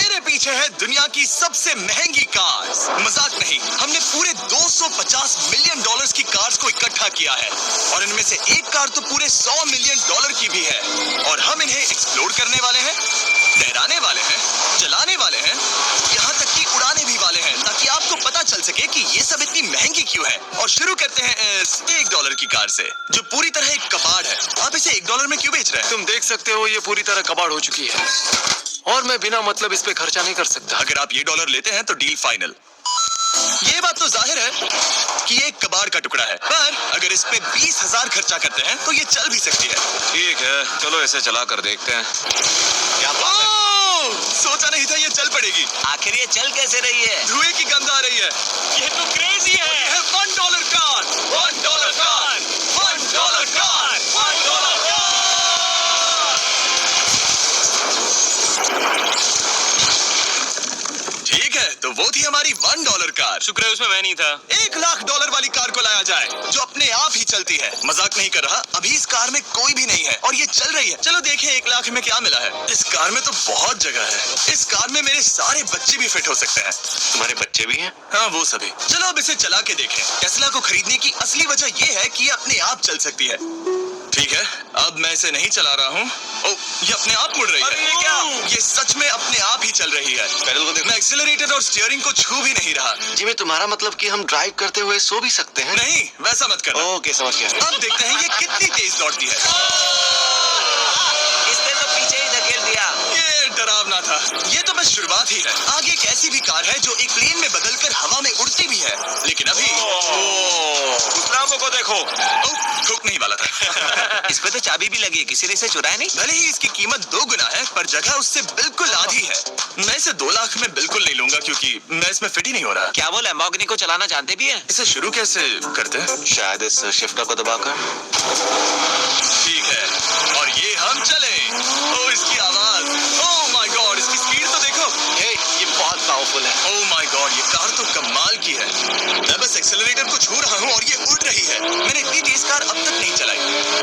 मेरे पीछे है दुनिया की सबसे महंगी कार्स। मजाक नहीं, हमने पूरे 250 मिलियन डॉलर्स की कार्स को इकट्ठा किया है और इनमें से एक कार तो पूरे 100 मिलियन डॉलर की भी है। और हम इन्हें एक्सप्लोर करने वाले हैं, तैराने वाले हैं, चलाने वाले हैं, यहाँ तक कि उड़ाने भी वाले हैं, ताकि आपको पता चल सके कि ये सब इतनी महंगी क्यों है। और शुरू करते हैं इस $1 की कार से, जो पूरी तरह एक कबाड़ है। आप इसे $1 में क्यों बेच रहे हैं? तुम देख सकते हो ये पूरी तरह कबाड़ हो चुकी है और मैं बिना मतलब इस पे खर्चा नहीं कर सकता। अगर आप ये $1 लेते हैं तो डील फाइनल। ये बात तो जाहिर है कि ये एक कबाड़ का टुकड़ा है, पर अगर इस पे 20,000 खर्चा करते हैं तो ये चल भी सकती है। ठीक है, चलो इसे चला कर देखते हैं। क्या बात है? सोचा नहीं था ये चल पड़ेगी। आखिर ये चल कैसे रही है? धुएं की गंध आ रही है। ये तो क्रेजी है। ये है $1 कार, $1 कार, $1 कार, $1 कार। ठीक है, तो वो थी हमारी $1 कार। शुक्र है उसमें मैं नहीं था। $1,00,000 वाली कार को लाया जाए, जो अपने आप ही चलती है। मजाक नहीं कर रहा, अभी इस कार में कोई भी नहीं है और ये चल रही है। चलो देखें 1 लाख में क्या मिला है। इस कार में तो बहुत जगह है। इस कार में मेरे सारे बच्चे भी फिट हो सकते हैं। तुम्हारे बच्चे भी हैं? हाँ, वो सभी। चलो अब इसे चला के देखें। टेस्ला को खरीदने की असली वजह ये है कि ये अपने आप चल सकती है। ठीक है, अब मैं इसे नहीं चला रहा हूँ। ओह, ये अपने आप मुड़ रही है। अरे ये क्या? ये सच में अपने आप ही चल रही है। पैडल को देखो। मैं एक्सीलरेटर और स्टीयरिंग को छू भी नहीं रहा। जी में तुम्हारा मतलब कि हम ड्राइव करते हुए सो भी सकते हैं? नहीं, वैसा मत करना। ओके, समझ गया। अब देखते हैं ये कितनी तेज दौड़ती है। इसने तो पीछे ही धकेल दिया। ये डरावना था। ये तो बस शुरुआत ही है। आगे एक ऐसी भी कार है जो एक प्लेन में बदलकर हवा में उड़ती भी है, लेकिन अभी उस लाम्बो को देखो। ठोक नहीं वाला था। इस पे तो चाबी भी लगी है, किसी ने इसे चुराया नहीं। भले ही इसकी कीमत 2 गुना है, पर जगह उससे बिल्कुल आधी है। मैं इसे 2 लाख में बिल्कुल नहीं लूंगा, क्योंकि मैं इसमें फिट ही नहीं हो रहा। क्या वो लैम्बोर्गिनी को चलाना जानते भी हैं? इसे शुरू कैसे करते हैं? शायद इस शिफ्टर को दबाकर। ठीक है, और ये हम चले। ओह, इसकी आवाज, ओह माय गॉड, इसकी स्पीड तो देखो। हे, ये बहुत पावरफुल है। ओह माय गॉड, ये कार तो कमाल की है। मैं बस एक्सेलरेटर को छू रहा हूँ और ये उड़ रही है। मैंने इतनी तेज कार अब तक नहीं चलाई।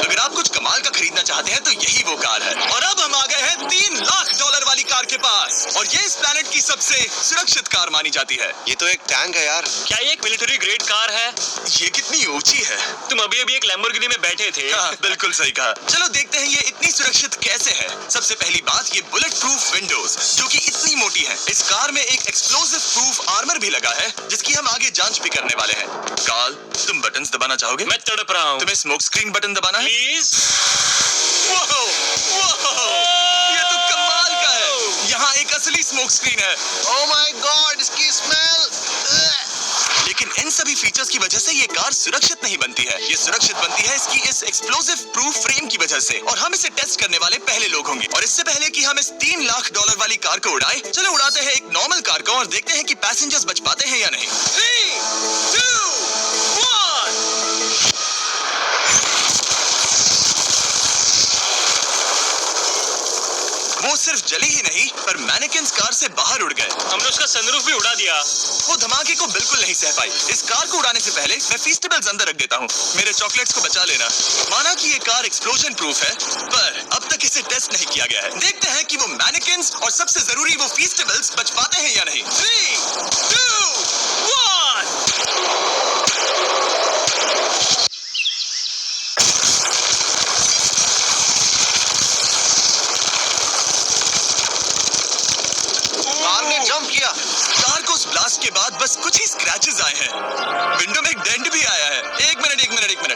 अगर आप कुछ कमाल का खरीदना चाहते हैं तो यही वो कार है। और अब हम आ गए हैं $3 लाख वाली कार के पास, और ये इस प्लेनेट की सबसे सुरक्षित कार मानी जाती है। ये तो एक टैंक है यार। क्या ये एक मिलिट्री ग्रेड कार है? ये कितनी ऊंची है। तुम अभी अभी एक लैम्बोर्गिनी में बैठे थे। हाँ, बिल्कुल सही कहा। चलो देखते हैं ये इतनी सुरक्षित कैसे है। सबसे पहली बात, ये बुलेट प्रूफ विंडोज, जो कि इतनी मोटी है। इस कार में एक एक्सप्लोसिव प्रूफ आर्मर भी लगा है, जिसकी हम आगे जांच भी करने वाले हैं। कार्ल, तुम बटन्स दबाना चाहोगे? मैं तड़प रहा हूँ। तुम्हें स्मोक स्क्रीन बटन दबाना है? प्लीज। वाह, ये तो कमाल का है। यहाँ एक असली स्मोक स्क्रीन है। ओह माय गॉड, इसकी स्मेल। लेकिन इन सभी फीचर्स की वजह से ये कार सुरक्षित नहीं बनती है। ये सुरक्षित बनती है इसकी इस एक्सप्लोसिव प्रूफ फ्रेम की वजह से, और हम इसे टेस्ट करने वाले पहले लोग होंगे। और इससे पहले कि हम इस $3 लाख वाली कार को उड़ाए, चलो उड़ाते हैं एक नॉर्मल कार को और देखते हैं कि पैसेंजर्स बच पाते हैं या नहीं। 3, 2, 1। वो सिर्फ जली ही नहीं, पर मैनेकिन्स कार से बाहर उड़ गए। हमने उसका सनरूफ भी उड़ा दिया। वो धमाके को बिल्कुल नहीं सह पाई। इस कार को उड़ाने से पहले मैं फीस्टेबल्स अंदर रख देता हूँ। मेरे चॉकलेट्स को बचा लेना। माना कि ये कार एक्सप्लोजन प्रूफ है, पर अब तक इसे टेस्ट नहीं किया गया है। देखते हैं कि वो मैनेकिन्स और सबसे जरूरी वो फीस्टेबल्स बच पाते हैं या नहीं। 3, 2, 1। कार ने जंप किया। कार को उस ब्लास्ट के बाद बस कुछ ही स्क्रैचेस आए हैं। विंडो में एक डेंट भी आया है। एक मिनट।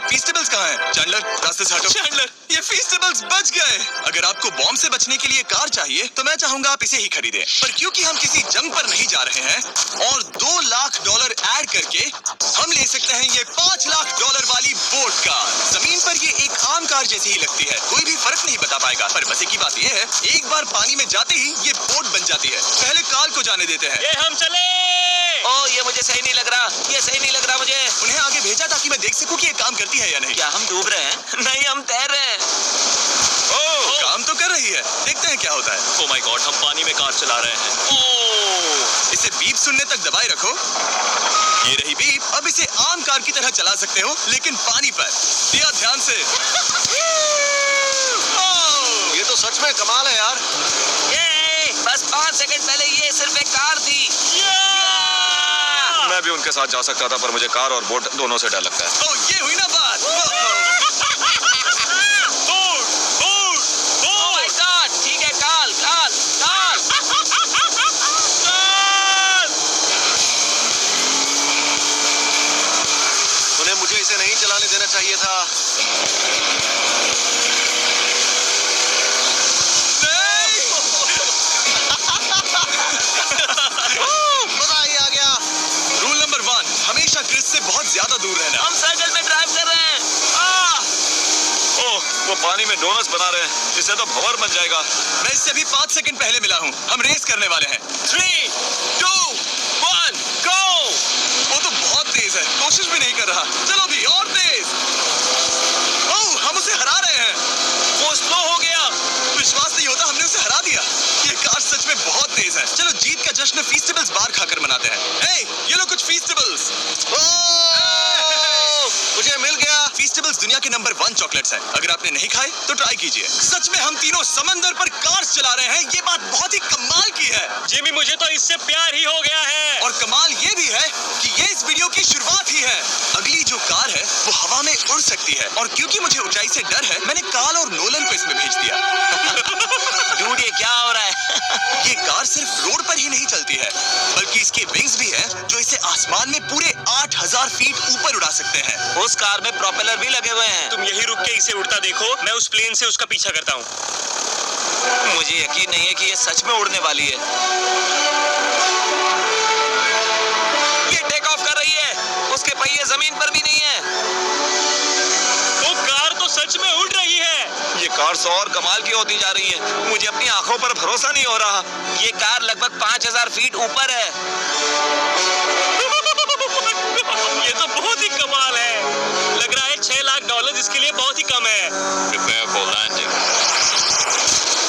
फीस्टेबल्स कहाँ हैं? चैंडलर, रास्ते से हटो। चैंडलर, ये फीस्टेबल्स बच गए। अगर आपको बॉम्ब से बचने के लिए कार चाहिए तो मैं चाहूंगा आप इसे ही खरीदें। पर क्योंकि हम किसी जंग पर नहीं जा रहे हैं और $2 लाख ऐड करके हम ले सकते हैं ये $5 लाख वाली बोट कार। जमीन पर ये एक आम कार जैसी ही लगती है, कोई भी फर्क नहीं बता पाएगा। पर मजे की बात ये है, एक बार पानी में जाते ही ये बोट बन जाती है। पहले कार को जाने देते हैं। ये हम चले। ओ, ये मुझे सही नहीं लग रहा। ये सही नहीं लग रहा मुझे। उन्हें आगे भेजा ताकि मैं देख सकूं कि ये काम करती है या नहीं। क्या हम डूब रहे हैं? नहीं, हम तैर रहे हैं। ओह, काम तो कर रही है। देखते हैं क्या होता है। ओह माय गॉड, हम पानी में कार चला रहे हैं। ओह, इसे बीप सुनने तक दबाए रखो। ये रही बीप। अब इसे आम कार की तरह चला सकते हो, लेकिन पानी पर। दिया ध्यान से। ये तो सच में कमाल है यार। ये बस 5 सेकंड पहले ये सिर्फ एक कार थी। मैं भी उनके साथ जा सकता था, पर मुझे कार और बोट दोनों से डर लगता है। ओ ये हुई ना बात। ओह माय गॉड, ठीक है, काल काल काल। उन्हें मुझे इसे नहीं चलाने देना चाहिए था। मजा ही आ गया। रूल नंबर 1, हमेशा क्रिस से बहुत ज्यादा दूर रहना। हम सर्कल में ड्राइव कर रहे हैं। ओह, वो पानी में डोनट्स बना रहे हैं। इससे तो भंवर बन जाएगा। मैं इससे अभी 5 सेकंड पहले मिला हूँ। हम रेस करने वाले हैं। 3, 2, 1, गो। वो तो बहुत तेज है, कोशिश भी नहीं कर रहा। चलो भी और तेज। ओह, हम उसे हरा रहे हैं। वो स्लो हो गया। विश्वास नहीं होता, हमने उसे हरा दिया। ये कार सच में बहुत तेज है। चलो जीत का जश्न फीस्टेबल्स बार खाकर मनाते हैं। हे, ये लो कुछ फीस्टेबल्स। मुझे मिल गया। फीस्टेबल्स दुनिया के नंबर 1 चॉकलेट्स हैं। अगर आपने नहीं खाए तो ट्राई कीजिए। सच में हम तीनों समंदर पर कार्स चला रहे हैं। ये बात बहुत ही कमाल की है। जिमी, मुझे तो इससे प्यार ही हो गया है। और कमाल ये भी है कि ये इस वीडियो की शुरुआत ही है। अगली जो कार है वो हवा में उड़ सकती है, और क्योंकि मुझे ऊंचाई से डर है, मैंने काल और नोलन को इसमें भेज दिया। डूड, ये क्या हो रहा है? ये कार सिर्फ रोड पर ही नहीं चलती है, बल्कि इसके विंग्स भी हैं जो इसे आसमान में पूरे 8000 फीट ऊपर उड़ा सकते हैं। उस कार में प्रोपेलर भी लगे हुए हैं। तुम यही रुक के इसे उड़ता देखो, मैं उस प्लेन से उसका पीछा करता हूँ। मुझे यकीन नहीं है कि ये सच में उड़ने वाली है। ये टेक ऑफ कर रही है। उसके पहिए जमीन पर भी नहीं है। वो कार तो सच में उड़ रही है। ये कार 100 और कमाल की होती जा रही है। मुझे अपनी आंखों पर भरोसा नहीं हो रहा। ये कार लगभग 5000 फीट ऊपर है। ये तो बहुत ही कमाल है। लग रहा है $6 लाख इसके लिए बहुत ही कम है।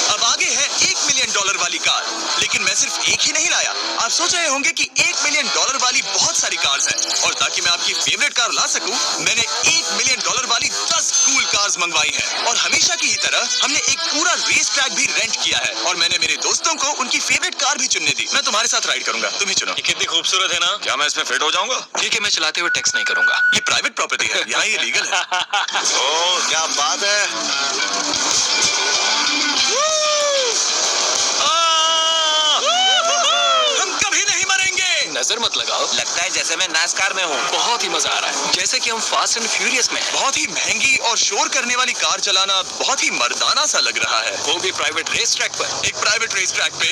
अब आगे है $1 मिलियन वाली कार। लेकिन मैं सिर्फ एक ही नहीं लाया। आप सोच रहे होंगे कि $1 मिलियन वाली बहुत सारी कार्स हैं, और ताकि मैं आपकी फेवरेट कार ला सकूं, मैंने $1 मिलियन वाली 10 कूल कार्स मंगवाई हैं। और हमेशा की ही तरह हमने एक पूरा रेस ट्रैक भी रेंट किया है, और मैंने मेरे दोस्तों को उनकी फेवरेट कार भी चुनने दी। मैं तुम्हारे साथ राइड करूंगा, तुम ही चुनो। ये कितनी खूबसूरत है ना। क्या मैं इसमें फिट हो जाऊंगा? ठीक है, मैं चलाते हुए टैक्स नहीं करूंगा। ये प्राइवेट प्रॉपर्टी है, यहाँ ये लीगल है। ओह, क्या बात है। हम कभी नहीं मरेंगे। नजर मत लगाओ। लगता है जैसे मैं नासकार में हूँ। बहुत ही मजा आ रहा है, जैसे कि हम फास्ट एंड फ्यूरियस में हैं। बहुत ही महंगी और शोर करने वाली कार चलाना बहुत ही मर्दाना सा लग रहा है। वो भी प्राइवेट रेस ट्रैक पर। एक प्राइवेट रेस ट्रैक पे।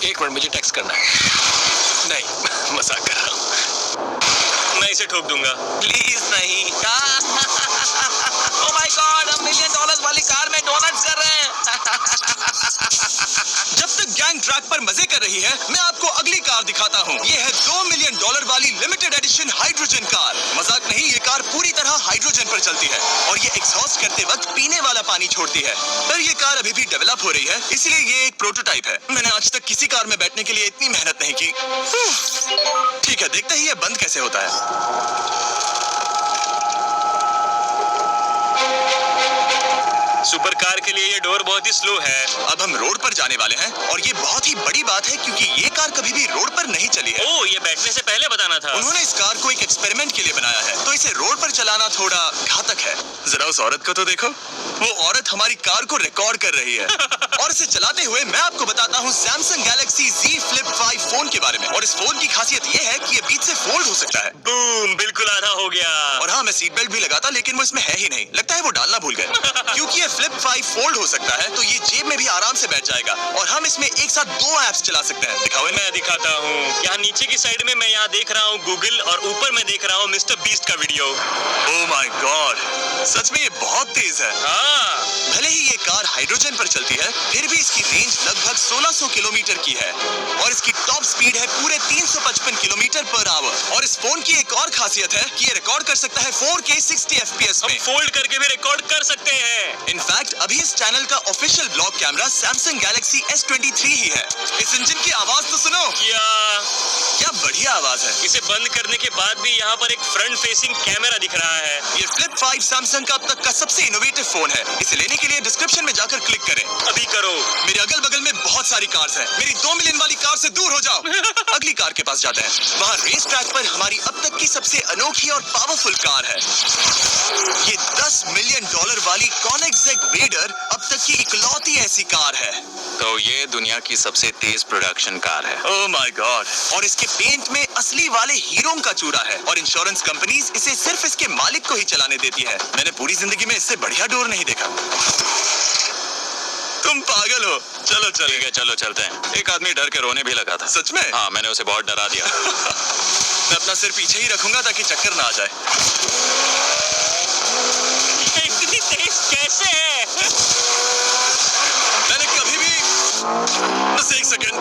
1 मिनट, मुझे टैक्स करना है। नहीं, मजाक कर रहा हूँ। मैं इसे ठोक दूंगा। प्लीज नहीं। ओह माय गॉड, हम $1 मिलियन वाली कार में डोनट्स कर रहे हैं। जब तक गैंग ट्रैक पर मजे कर रही है, मैं आपको अगली कार दिखाता हूँ। ये है $2 मिलियन वाली लिमिटेड एडिशन हाइड्रोजन कार। मजाक नहीं, ये कार पूरी तरह हाइड्रोजन पर चलती है, और ये एग्जॉस्ट करते वक्त पीने वाला पानी छोड़ती है। पर ये कार अभी भी डेवलप हो रही है, इसलिए ये एक प्रोटोटाइप है। मैंने आज तक किसी कार में बैठने के लिए इतनी मेहनत नहीं की। ठीक है, देखते ही ये बंद कैसे होता है। सुपर कार के लिए ये डोर बहुत ही स्लो है। अब हम रोड पर जाने वाले हैं, और ये बहुत ही बड़ी बात है क्योंकि ये कार कभी भी रोड पर नहीं चली है। ओह, ये बैठने से पहले बताना था। उन्होंने इस कार को एक एक्सपेरिमेंट के लिए बनाया है, तो इसे रोड पर चलाना थोड़ा घातक है। जरा उस औरत को तो देखो, वो औरत हमारी कार को रिकॉर्ड कर रही है। और इसे चलाते हुए मैं आपको बताता हूँ Samsung Galaxy Z Flip 5 phone के बारे में। और इस फोन की खासियत ये है कि ये बीच से फोल्ड हो सकता है। बूम, बिल्कुल आधा हो गया। और हाँ, मैं सीट बेल्ट भी लगाता, लेकिन वो इसमें है ही नहीं। लगता है वो डालना भूल गए। क्योंकि ये Flip 5 फोल्ड हो सकता है, तो ये जेब में भी आराम से बैठ जाएगा, और हम इसमें एक साथ 2 ऐप्स चला सकते हैं। दिखाओ इन्हें। मैं दिखाता हूँ। यहाँ नीचे की साइड में मैं यहाँ देख रहा हूँ गूगल, और ऊपर मैं देख रहा हूँ मिस्टर बीस्ट का वीडियो। ओह माय गॉड, सच में ये बहुत तेज है। हाँ, भले ही ये कार हाइड्रोजन पर चलती है, फिर भी इसकी रेंज लगभग 1600 किलोमीटर की है, और इसकी टॉप स्पीड है पूरे 355 किलोमीटर पर आवर। और इस फोन की एक और खासियत है कि ये रिकॉर्ड कर सकता है 4K 60 FPS हम में। फोल्ड करके भी रिकॉर्ड कर सकते हैं। इनफैक्ट अभी इस चैनल का official blog camera Samsung Galaxy S23 ही है। इस इंजन की आवाज तो सुनो, क्या बढ़िया आवाज है। इसे बंद करने के बाद भी यहाँ पर एक फ्रंट फेसिंग कैमरा दिख रहा है। ये Flip 5 सैमसंग का अब तक का सबसे इनोवेटिव फोन है। इसे लेने के लिए डिस्क्रिप्शन में जाकर क्लिक करें। अभी करो। मेरे अगल बगल में बहुत सारी कार्स हैं। मेरी 2 मिलियन वाली कार से दूर हो जाओ। अगली कार के पास जाते हैं। वहाँ रेस ट्रैक पर हमारी अब तक की सबसे अनोखी और पावरफुल कार है। ये $10 मिलियन वाली कॉनिग्सेग वेडर अब तक की इकलौती ऐसी कार है। तो ये दुनिया की सबसे तेज प्रोडक्शन कार है। Oh my God. और इसके पेंट में असली वाले हीरों का चूरा है और इंश्योरेंस कंपनीज इसे सिर्फ इसके मालिक को ही चलाने देती है। मैंने पूरी जिंदगी में इससे बढ़िया डोर नहीं देखा। तुम पागल हो। चलो चलो ठीक है, चलो चलते हैं। एक आदमी डर के रोने भी लगा था। सच में? हाँ, मैंने उसे बहुत डरा दिया। मैं अपना सिर पीछे ही रखूंगा ताकि चक्कर ना आ जाए। ये इतनी तेज कैसे है? मैंने कभी भी बस एक सेकंड।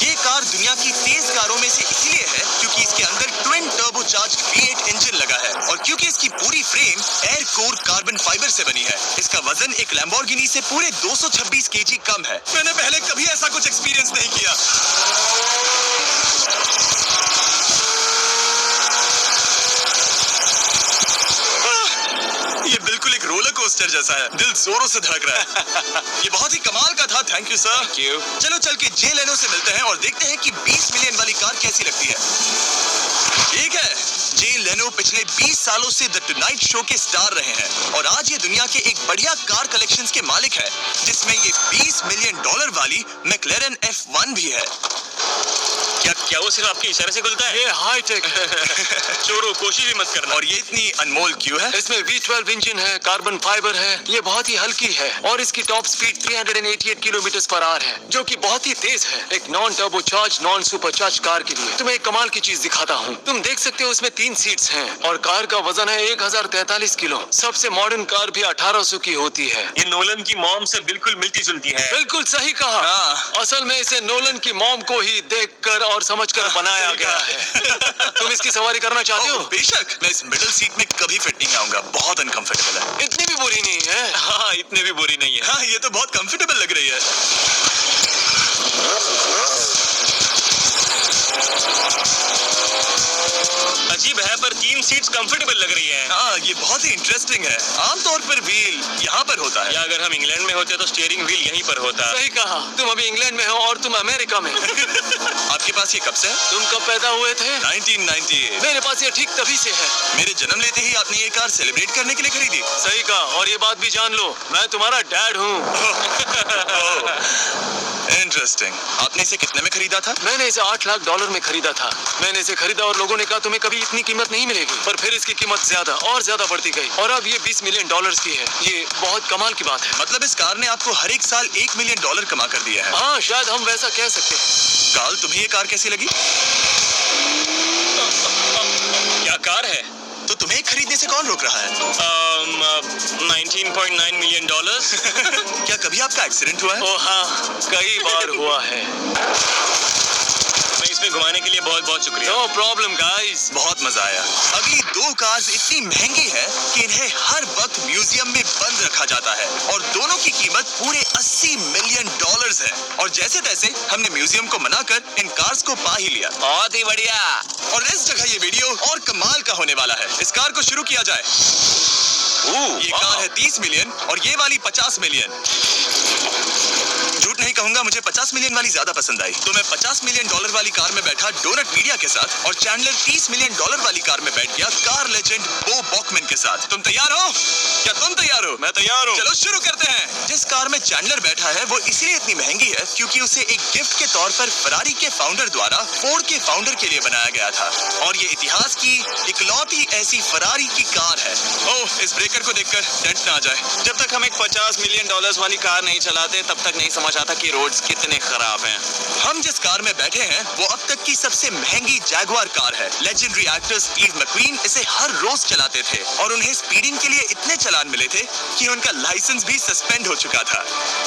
ये कार दुनिया की तेज कारों में से इसलिए है क्योंकि इसके अंदर ट्विन टर्बोचार्ज्ड V8 इंजन लगा है और क्योंकि इसकी पूरी frame air core carbon fibre से बनी है। इसका वजन एक लैम्बोर्गिनी से पूरे 226 केजी कम है। मैंने पहले कभी ऐसा कुछ एक्सपीरियंस नहीं किया। ये बिल्कुल एक रोलर कोस्टर जैसा है। दिल जोरों से धड़क रहा है। ये बहुत ही कमाल का था। Thank you sir. चलो चल के जे लेनो से मिलते हैं और देखते हैं कि 20 मिलियन वाली कार कैसी लगती है। ठीक है, जे लेनो पिछले 20 सालों से द टुनाइट शो के स्टार रहे हैं और आज ये दुनिया के एक बढ़िया कार कलेक्शंस के मालिक है जिसमें ये $20 मिलियन वाली मैक्लेरन F1 भी है। क्या वो सिर्फ आपके इशारे से खुलता है? ये हाई टेक है। चोरों, कोशिश भी मत करना। और ये इतनी अनमोल क्यों है? इसमें V12 इंजन है, कार्बन फाइबर है, ये बहुत ही हल्की है और इसकी top speed 388 kilometre per hour है, जो कि बहुत ही तेज है एक non turbocharge non supercharge car के लिए। तुम्हें एक कमाल की चीज दिखाता हूँ। तुम देख सकते हो इसमें 3 सीट्स हैं और कार का वजन है 1043 किलो। सबसे मॉडर्न कार भी 1800 की होती है। ये नोलन की मॉम से बिल्कुल मिलती जुलती है। बिल्कुल सही कहा। हाँ। असल में इसे नोलन की मॉम को ही देखकर और समझकर बनाया गया है। तुम इसकी सवारी करना चाहते हो? बेशक। मैं इस मिडिल सीट में कभी फिट नहीं आऊंगा। बहुत अनकंफर्टेबल है। इतनी भी बुरी नहीं है। हाँ, इतने भी बुरी नहीं है। हाँ, ये तो बहुत कंफर्टेबल लग रही है। अजीब है पर 3 सीट्स कंफर्टेबल लग रही है। हाँ, ये बहुत ही इंटरेस्टिंग है। आमतौर पर व्हील यहाँ पर होता है। या अगर हम इंग्लैंड में होते तो स्टीयरिंग व्हील यहीं पर होता। सही कहा। तुम अभी इंग्लैंड में हो और तुम अमेरिका में। आपके पास ये कब से है? तुम कब पैदा हुए थे? 1998। मेरे पास ये ठीक तभी से है। मेरे जन्म लेते ही आपने ये कार सेलिब्रेट करने के लिए खरीदी। सही कहा। और ये बात भी जान लो, मैं तुम्हारा डैड हूँ। इंटरेस्टिंग। आपने इसे कितने में खरीदा था? मैंने इसे $8 लाख में खरीदा था। मैंने इसे खरीदा और लोगों ने कहा तुम्हें कभी इतनी कीमत नहीं मिलेगी, पर फिर इसकी कीमत ज्यादा और ज्यादा बढ़ती गई और अब ये $20 मिलियन की है। ये बहुत कमाल की बात है। मतलब इस कार ने आपको हर एक साल $1 मिलियन कमा कर दिया है। हाँ, शायद हम वैसा कह सकते हैं। काल, तुम्हें ये कार कैसी लगी? क्या कार है? तो तुम्हें खरीदने से कौन रोक रहा है? $19.9 मिलियन। क्या कभी आपका एक्सीडेंट हुआ है? ओ हाँ, कई बार हुआ है। मैं इसमें घुमाने के लिए बहुत बहुत शुक्रिया। No problem guys. बहुत मजा आया। अगली 2 कार्स इतनी महंगी है कि इन्हें हर वक्त म्यूजियम में बंद रखा जाता है और दोनों की कीमत पूरे $80 मिलियन है। और जैसे तैसे हमने म्यूजियम को मनाकर इन कार्स को पा ही लिया। बहुत ही बढ़िया। और इस जगह ये वीडियो और कमाल का होने वाला है। इस कार को शुरू किया जाए। ये कार है 30 मिलियन और ये वाली 50 मिलियन। झूठ नहीं कहूंगा, मुझे 50 मिलियन वाली ज्यादा पसंद आई। तो मैं $50 मिलियन वाली कार में बैठा डोनट मीडिया के साथ और चैंडलर $30 मिलियन वाली कार में बैठ गया कार लेजेंड बो बॉकमैन के साथ। तुम तैयार हो? क्या तुम तैयार हो? मैं तैयार हूँ। चलो शुरू करते हैं। जिस कार में चैंडलर बैठा है वो इसलिए इतनी महंगी है क्योंकि उसे एक गिफ्ट के तौर पर फरारी के फाउंडर द्वारा फोर्ड के फाउंडर के लिए बनाया गया था और ये इतिहास की इकलौती ऐसी फरारी की कार है। ओह, इस ब्रेकर को देखकर डेंट ना आ जाए। जब तक हम एक $50 मिलियन वाली कार नहीं चलाते तब तक नहीं समझ आता कि रोड्स कितने खराब हैं। हम जिस कार में बैठे हैं वो अब तक की सबसे महंगी जैगुआर कार है। लेजेंडरी एक्टर स्टीव मैक्वीन इसे हर रोज चलाते थे और उन्हें स्पीडिंग के लिए इतने चालान मिले थे कि उनका लाइसेंस भी सस्पेंड हो चुका था।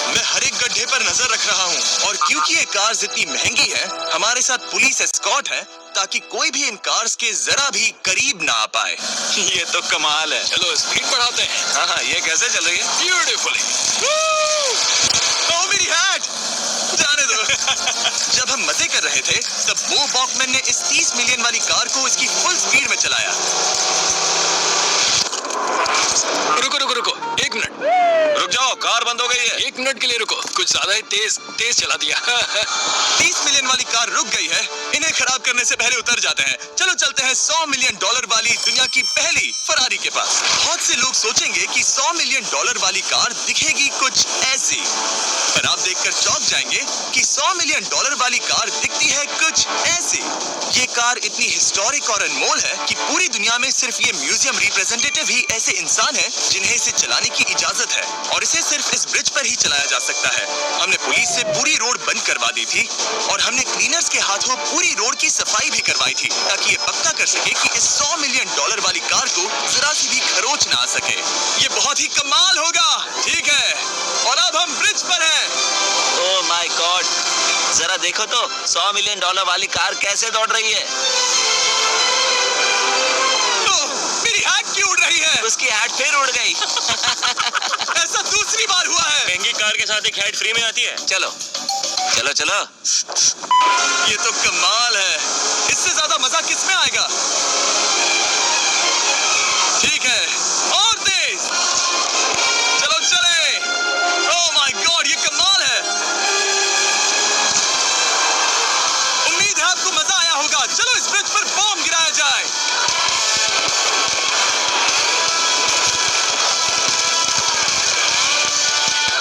मैं हर एक गड्ढे पर नजर रख रहा हूँ और क्योंकि ये कार इतनी महंगी है हमारे साथ पुलिस एस्कॉर्ट है ताकि कोई भी इन कार्स के जरा भी करीब ना आ पाए। ये तो कमाल है। चलो स्पीड बढ़ाते हैं। हाँ, ये कैसे चल रही है? ब्यूटीफुली। ओह, मेरी हैट! जाने दो। जब हम मजे कर रहे थे तब बो बॉकमैन ने इस 30 मिलियन वाली कार को इसकी फुल स्पीड में चलाया। रुको रुको रुको, 1 मिनट। रुक जाओ हो, कार बंद हो गई है। 1 मिनट के लिए रुको, कुछ ज्यादा ही तेज चला दिया। 30 मिलियन वाली कार रुक गई है। इन्हें खराब करने से पहले उतर जाते हैं। चलो चलते हैं 100 मिलियन डॉलर वाली दुनिया की पहली फरारी के पास। बहुत से लोग सोचेंगे कि 100 मिलियन डॉलर वाली कार दिखेगी कुछ ऐसी, पर आप देखकर चौंक जाएंगे कि 100 मिलियन डॉलर वाली कार दिखती है कुछ ऐसी। ये कार इतनी हिस्टोरिक और अनमोल है कि पूरी दुनिया में सिर्फ ये म्यूजियम रिप्रेजेंटेटिव ही ऐसे इंसान हैं जिन्हें इसे चलाने की इजाजत है, और इसे सिर्फ इस ब्रिज पर ही चलाया जा सकता है। हमने पुलिस से पूरी रोड बंद करवा दी थी और हमने क्लीनर्स के हाथों पूरी रोड की सफाई भी करवाई थी, ताकि ये पक्का कर सके कि इस 100 मिलियन डॉलर वाली कार को जरा सी भी खरोच ना आ सके। ये बहुत ही कमाल होगा, ठीक है? और अब हम ब्रिज पर हैं। ओह माय गॉड, जरा देखो तो 100 मिलियन डॉलर वाली कार कैसे दौड़ रही है। ओह, मेरी हैट क्यों उड़ रही है? उसकी हैट फिर उड़ गई। ऐसा दूसरी बार हुआ है। महंगी कार के साथ एक हेड फ्री में आती है। चलो चलो चलो। ये तो कमाल है। इससे ज्यादा मजा किस में आएगा? ठीक है,